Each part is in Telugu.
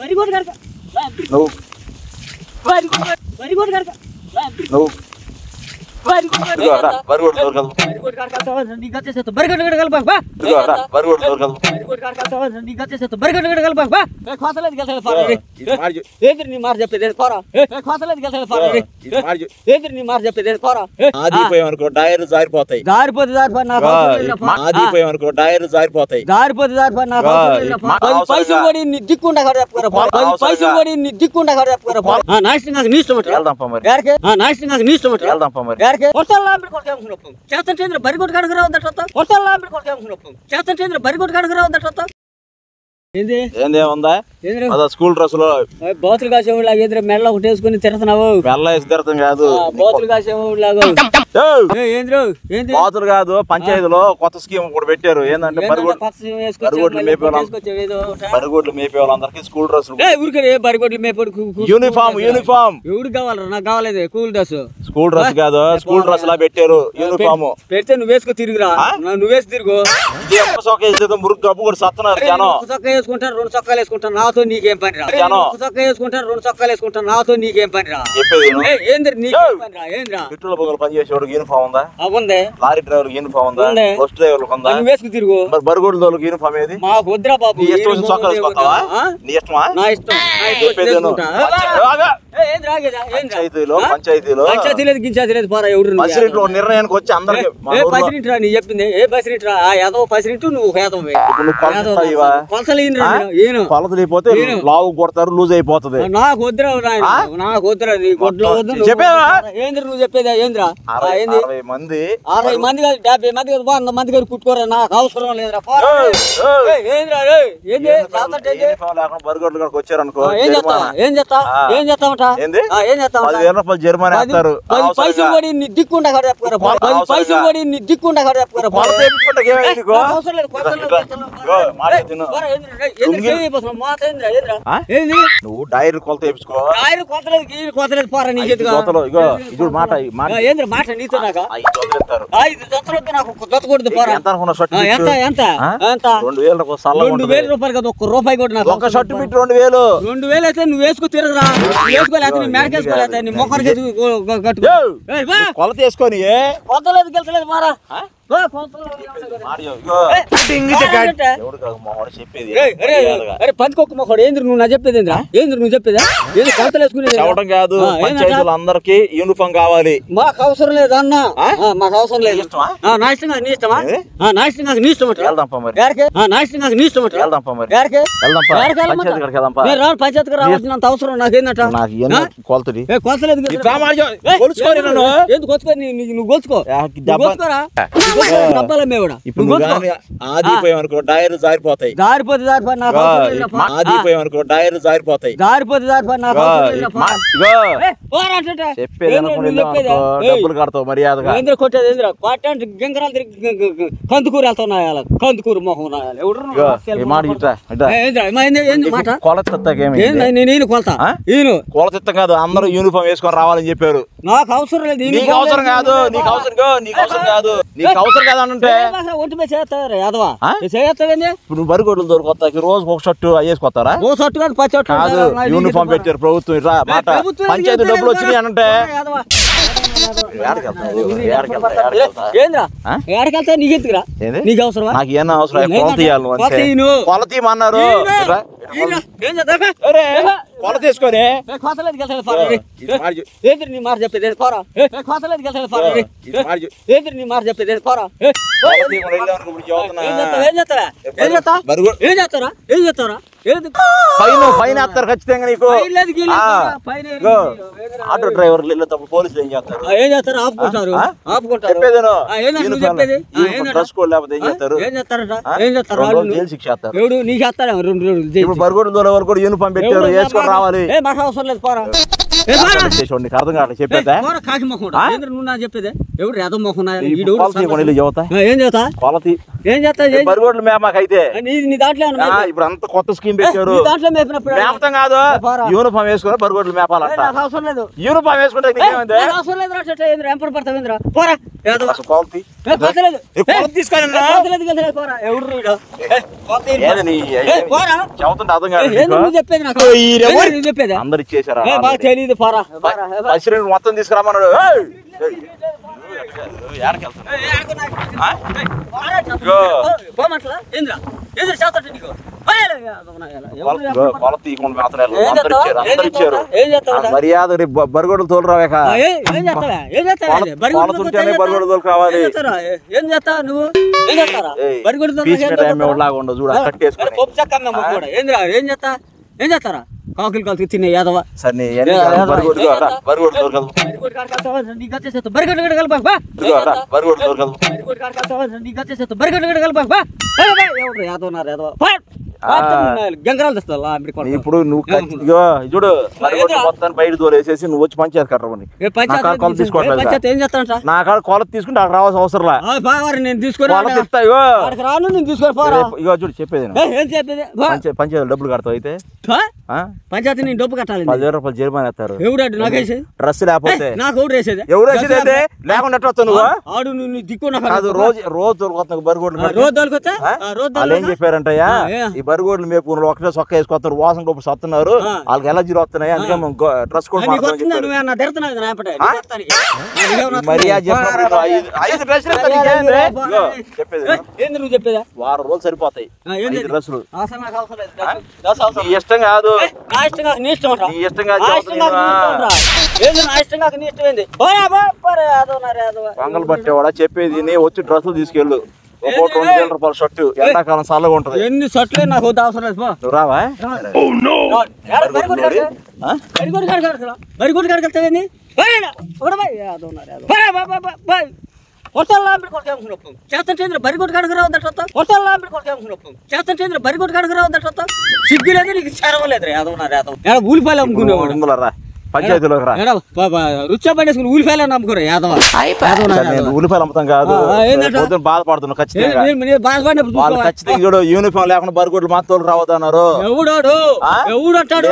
వెరీ గుడ్ కరక నువ్వు వెరీ గుడ్ కరక నువ్వు వెరీ గుడ్ దొరకదు నీకు వచ్చేసేస్తా బరిగడ్డ కలపా బా బరిగొడ్డు దొరకదు నీకు వచ్చేసేస్తా బరిగడ్డ కలపా బా కోసలేదు గెలిచాడు ఫారా ఏంద్ర నీ మార్ చెప్పేది ఫారా కోసలేదు గెలిచాడు ఫారా ఏంద్ర నీ మార్ చెప్పేది ఫారా ఆదిపోయామనుకో టైర్లు జారిపోతాయి జారిపోతే ఆదిపోయామనుకో టైర్లు జారిపోతాయి పైసలు కూడా నీ దిక్కుండా పైసలు కూడా నీ దిక్కుండా నాశనం నాకు నీ ఇష్టం నాశనం నాకు నీ ఇష్టం చేస్తాంటే బరిగొట్టు కడుగు చేస్తాంటే బరిగొట్టు కడుగు రావద్దట ఏందేముందా స్కూల్ డ్రెస్ లో బోతులు కాసేలాగా ఎదురు మెల్ల ఒకటి వేసుకుని తిరుగుతున్నావు మెల్ల వేసి తిరగడం కాదు బోతులు కాసేలాగా బోతులు కాదు పంచాయతీలో కొత్త స్కీమ్ కూడా పెట్టారు ఏంటంటే బరిగొడ్లు మేపే వాళ్ళందరికీ స్కూల్ డ్రెస్ ఊరికే బరిగొడ్లు మేపడు యూనిఫామ్ ఎవడు కావాలి నాకు కావాలేదు స్కూల్ డ్రెస్ స్కూల్ డ్రెస్ కాదు స్కూల్ డ్రెస్ లా పెట్టారు యూనిఫామ్ పెడితే నువ్వు వేసుకో తిరుగురా నువ్వు వేసి తిరుగు మురుగు గబ్బు కూడా సత్తున్నారు జనం వేసుకుంటాను 2 చొక్కాలు వేసుకుంటాను నాతో నీకేం పని రా చొక్కా వేసుకుంటాను 2 చొక్కాలు వేసుకుంటాను నాతో నీకేం పని రా ఏంద్ర నీకేం పని రా ఏంద్రా పెట్రోల్ బంకులు పనిచేసేవాడు యూనిఫామ్ ఉందా ఉంది లారీ డ్రైవర్ యూనిఫామ్ ఉందా బస్ డ్రైవర్ ఉందా వేసుకు తిరుగు మరి బరిగొడ్ల దోళ్ళకి యూనిఫామ్ ఏది మాకు వద్దురా బాబు నీ ఇష్టం చొక్కాలు వేసుకుంటావా నీ ఇష్టమా నా ఇష్టం పంచాయతీలో గించాయతీలేదు పారా ఎవరు బస్సు నిర్ణయానికి వచ్చి అందరికి పసిరింటి రా నీ చెప్పింది ఏ పసిరింటి రా ఆ యాదవ పసిరింటు నువ్వు కొలత లేకపోతే లావు కొడతారు లూజ్ అయిపోతుంది నాకు వద్దురా నాకు వద్దురా నీ గొడ్లో వద్దు ఏంద్ర నువ్వు చెప్పేదా ఏంద్రా 60 మంది 60 మంది కాదు 70 మంది కాదు 100 మంది గారు కుట్టుకోరా నాకు అవసరం లేదురా బరిగొడ్లు కాడికి వచ్చారనుకో ఏం చేస్తామట 10,000 రూపాయలు జరిమానా వేస్తారు పైసలు కూడా నీ దిక్కుండా పైసలు కూడా నీ దిక్కుండా నువ్వు డైర్ కొలత వేసుకో మాట మాట నీతో నాకు 5 నాకు దొత్తకూడదు ఎంత 2,000 రూపాయలు కదా ₹1 కూడా నాకు ఒక షర్ట్ బిట్ 2,000 అయితే నువ్వు వేసుకో తిరగరా వేసుకోలేదు నీ మేడకేసుకోలేదు నీ మొక్కడికి కొలత వేసుకొని కొలతలేదు గెలతలేదు మారా పంచుకోక మొక్కడు ఏంద్ర నువ్వు నా చెప్పేది నువ్వు చెప్పేదా ఏంది కొలతలు వేసుకునేది కాదు అందరికి యూనిఫామ్ కావాలి మాకు అవసరం లేదు అన్న మాకు అవసరం లేదు నా ఇష్టం నీ ఇష్టమా నా ఇష్టం నీ ఇష్టం నా ఇష్టం నీ ఇష్టం పంచాయతీ రావాల్సినంత అవసరం నాకేందట కొలతలేదు ఎందుకు కొలుచుకో నువ్వు కొలుచుకో ఆదిపోయామనుకో టైర్లు జారిపోతాయి ఆదిపోయామనుకో టైర్లు జారిపోతాయి డబ్బులు కడతావు మర్యాదగా కొట్టేది కందుకూరు వెళ్తావు కందుకూరు మొహం నేను కొలత కొలత కాదు అందరూ యూనిఫామ్ వేసుకొని రావాలని చెప్పారు నాకు అవసరం లేదు నీకు అవసరం కాదు నీకు అవసరం కాదంటే ఒంటి మీద చేస్తారు యాదవా చేస్తావేంది ఇప్పుడు బరిగొడ్లు దొరుకుతాయి రోజు ఒక షర్టు వేసుకొస్తారా ఓ షర్టు కాదు 10 షర్టు కాదు యూనిఫామ్ పెట్టారు ప్రభుత్వం ఇట్లా మాట పంచాయతీ డబ్బులు వచ్చినాయి అంటే ఏడకెళ్తా నీకెందుకురా నీకు అవసరం నాకు ఏమన్నా అవసరం కొలత తీయమన్నారు కొల తీసుకొని నీ మాట చెప్పేది పోరా నీ మాట చెప్పేది పోరా ఏం చేస్తారా ఫైన్ వేస్తారు ఖచ్చితంగా నీకు ఆటో డ్రైవర్లు వెళ్ళేటప్పుడు పోలీసులు ఏం చేస్తారు ఆపుకుంటారు డ్రెస్ కోడ్ లేకపోతే ఏం చేస్తారు జైలు శిక్ష చేస్తారు నీకు చేస్తారా 2 రోజులు బరిగొడ్ల దూరం వరకు కూడా యూనిఫామ్ పెట్టారు వేసుకొని రావాలి మాకు అవసరం లేదు పోరా నీకు అర్థం కాదు చెప్పేదా కాకి మొహం నువ్వు నా చెప్పేదే ఎవరు రేదో మొహం చెబుతా ఏం చేస్తా కొలతి ఏం చేస్తా బరిగొడ్లు మేమాకైతే నీ దాంట్లో ఇప్పుడు అంత కొత్త స్కీమ్ పెట్టారు దాంట్లో మేపినప్పుడు మేపతం కాదు యూనిఫామ్ వేసుకుని బరిగొడ్లు మేపాలంట అవసరం లేదు యూనిఫామ్ వేసుకుంటే అవసరం లేదు ఎంపర్ పడతావేంద్రా పోరా కొలతి చెబుతుంటే అర్థం కాదు చెప్పేది నాకు చెప్పేది అందరు ఇచ్చేసారా తెలియదు పోరా మొత్తం తీసుకురామన్నాడు మర్యాద బరిగొడ్లు తోలురావేక బరిగొడ్లు తోలు కావాలి ఏం చేస్తా నువ్వు లాగా ఉండదు చూడ కట్టేసుకుని ఏం చేస్తా ఏం చేస్తారా కాకులు కాలు తినే యాదవ ఇప్పుడు నువ్వు చూడు మొత్తాన్ని బయట తోలేసేసి నువ్వు వచ్చి పంచాయతీ కట్టమని ఏం చేస్తా నా కాడ కొలత తీసుకుంటే అక్కడ రావాల్సిన అవసరం నేను తీసుకుని ఇగో చూడు చెప్పేది పంచాయతీ డబ్బులు కడతావు అయితే పంచాయతీ నేను డబ్బు కట్టాలి 10,000 రూపాయలు జరిమానా ఎత్తారు ఎవడాడు నాకేసేది డ్రెస్ లేకపోతే నాకు ఎవరు వేసేది ఎవరు వేసేది అయితే లేకుండా ఎట్లా వస్తావు నువ్వు ఆడు నువ్వు దిక్కు రోజు తోలుకొస్తావు బరిగొడ్లు రోజు తోలుకొచ్చా వాళ్ళు ఏం చెప్పారంటయ్యా ఈ బరిగొడ్లు మేపు ఒకటే సొక్క వేసుకొస్తారు వాసన లోపల వస్తున్నారు వాళ్ళకి ఎలా జీరో వస్తున్నాయి అందుకే డ్రెస్ కూడా నువ్వు చెప్పేదా వారం రోజులు సరిపోతాయి డ్రెస్సులు ఇష్టం కాదు పొంగల్ పట్టేవాడా చెప్పేది వచ్చి డ్రెస్సులు తీసుకెళ్ళు 2,000 రూపాయల షర్టు ఎండాకాలం చల్లగా ఉంటది ఎన్ని షర్ట్లే నాకు అవసరం లేదు నువ్వు రావా సిగ్గులేదు నీకు చెరవలేదు ఊలిపాయలు అమ్ముకునేవాడు పంచాయతీలోకి రా రుచి పడేసుకుని ఊలిపాయలు నమ్ముకోరా యాదవ ఊలిపాయలు అమ్ముతాం కాదు బాధపడుతున్నావు ఖచ్చితంగా ఖచ్చితంగా చూడు యూనిఫామ్ లేకుండా బరిగొడ్లు మాత్రం రావద్దన్నారు ఎవడాడు ఎవడంటాడు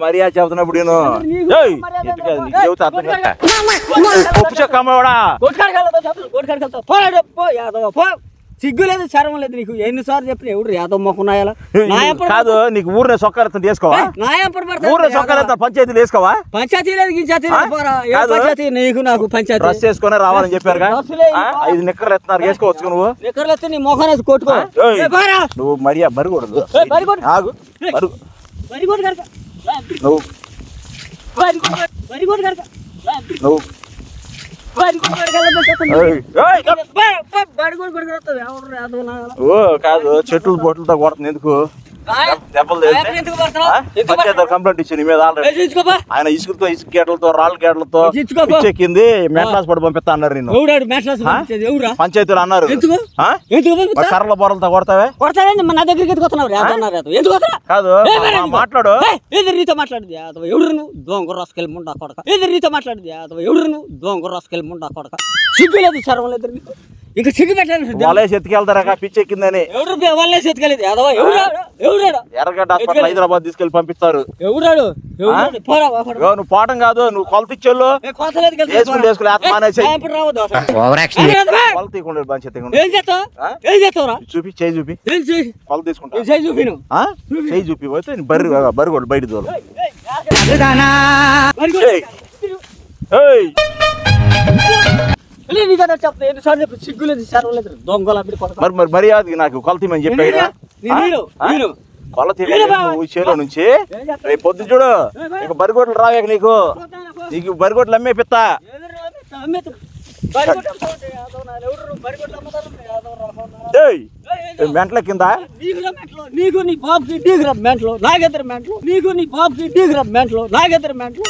మర్యాద చెబుతున్నప్పుడు నేను చెబుతా సిగ్గు లేదు శరం లేదు నీకు ఎన్నిసార్లు చెప్పిన ఎవడు యాదవ మొక్కున్నాయాల కాదు నీకు ఊరినే సొక్కలు తీసుకోవా ఊరినే సొక్కలు పంచాయతీలు వేసుకోవా పంచాయతీ లేదు పంచాయతీ నీకు నాకు పంచాయతీ డ్రెస్ వేసుకొని రావాలని చెప్పారు 5 నిక్కర్లు ఎత్తున్నారు వేసుకోవచ్చు నువ్వు నిక్కర్లు ఎత్తే నీ మొఖం వేసి కొట్టుకో నువ్వు మర్యాద బరిగొడదు ఆగు బరిగొడు కనుక నువ్వు బరిగొడు కనుక నువ్వు కాదు చెట్లు బొట్లతో కొడుతుంది ఎందుకు దెబ్బలు కంప్లైంట్ ఇచ్చి నీ మీద ఆల్రెడీ ఆయన ఇసుకతో ఇసుక గేట్లతో రాళ్ళ గేట్లతో ఎక్కింది మెట్లాస్ పడి పంపిస్తా అన్నారు నేను పంచాయతీలు అన్నారు కర్రల బొరలతో కొడతావే నా దగ్గరికి కాదు మాట్లాడు ఎదురుతో మాట్లాడదు ఎవరు నువ్వు దొంగ రాసుకెళ్ళి ముండా కొడక ఎదురుతో మాట్లాడదు ఎవరు నువ్వు దొంగ రాసుకెళ్ళి ముండా కొడక సిగ్గు లేదు సర్వం లేదు నీకు ఇంకా సిగ్గు పెట్టలేదు వాళ్ళేసి ఎత్తుకెళ్తారా పిచ్చి ఎక్కిందని ఎవరు వాళ్ళేసి ఎత్తుకెళ్ళేది ఎర్రగడ్డ హాస్పిటల్ హైదరాబాద్ తీసుకెళ్లి పంపిస్తారు ఎవరాడు నువ్వు పోవటం కాదు నువ్వు కొలతిచ్చేళ్ళు చూపి చేయి చూపి కొలత తీసుకుంటా చేయి చూపి పోతే బరిగొడ్డు బయట దూరం మరి మర్యాద నాకు కొలతమని చెప్పాడు కొలత చేలో నుంచి రేపు పొద్దు చూడు ఇక బరిగొడ్లు రావేక నీకు బరిగొడ్లు అమ్మే పిత్తా మెంట్ల కింద నీకు నీ బాబుకి డీగ్రామ్ మెంట్లో నాగెద్దరు మెంట్లో నీకు నీ బాబుకి డీగ్రామ్ మెంట్లో నాగెద్దరు మెంట్లో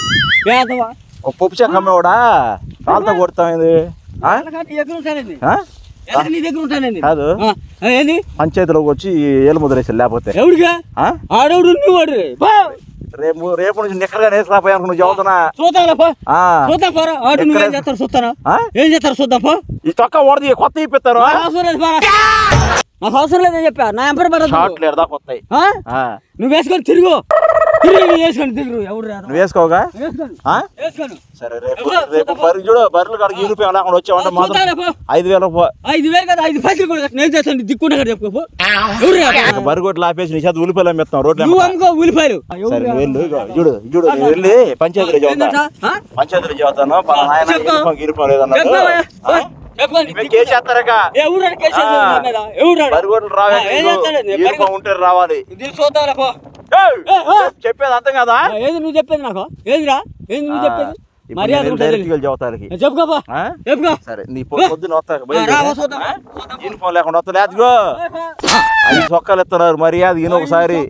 వేదవా పప్పు చెక్క అమ్మేవాడా కాలుతో కొడతామైంది కాదు పంచాయతీలోకి వచ్చి ఏలు ముద్రేసారు లేకపోతే ఎవడిగా ఆడవుడు నువ్వు రేపు నుంచి నిక్కరగా వేసుకురాపోయా నువ్వు చదువుతున్నా చూద్దాం పోరా ఏం చేస్తారు చూస్తాను ఏం చేస్తారు చూద్దాం పో ఈ తొక్క ఓడది కొత్త ఇప్పిస్తారు నాకు అవసరం లేదని చెప్పా నా ఎంపర్ షార్ట్లేదా కొత్త నువ్వు వేసుకొని తిరుగు వేసుకొని తిరుగు ఎవరు నువ్వు వేసుకోగా సరే రేపు బర్రెలు చూడు బర్రెలు కాడికి యూనిఫామ్ లేకుండా వచ్చావంటే మాత్రం 5,000 5,000 కదా 5 పైసలు కూడా నేను చేస్తాను దిక్కుంటా చెప్పుకో బర్రె కొట్లు ఆపేసి నీ చేత ఉల్లిపాయలు అమ్మేస్తాం రోడ్లు నువ్వు అమ్ముకో ఉల్లిపాయలు సరే వెళ్ళు చూడు చూడు వెళ్ళి పంచాయతీలో చదువుతా పంచాయతీలో చదువుతాను యూనిఫామ్ లేదన్నా రావాలి చెప్పేది అర్థం కదా ఏది నువ్వు చెప్పేది నాకు ఏదిరా ఏది నువ్వు చెప్పేది చెప్పుకోపా సరే నీ పొద్దున యూనిఫామ్ లేకుండా వస్తా లేదుగో అది చొక్కాలు ఇస్తున్నారు మర్యాద ఈయన ఒకసారి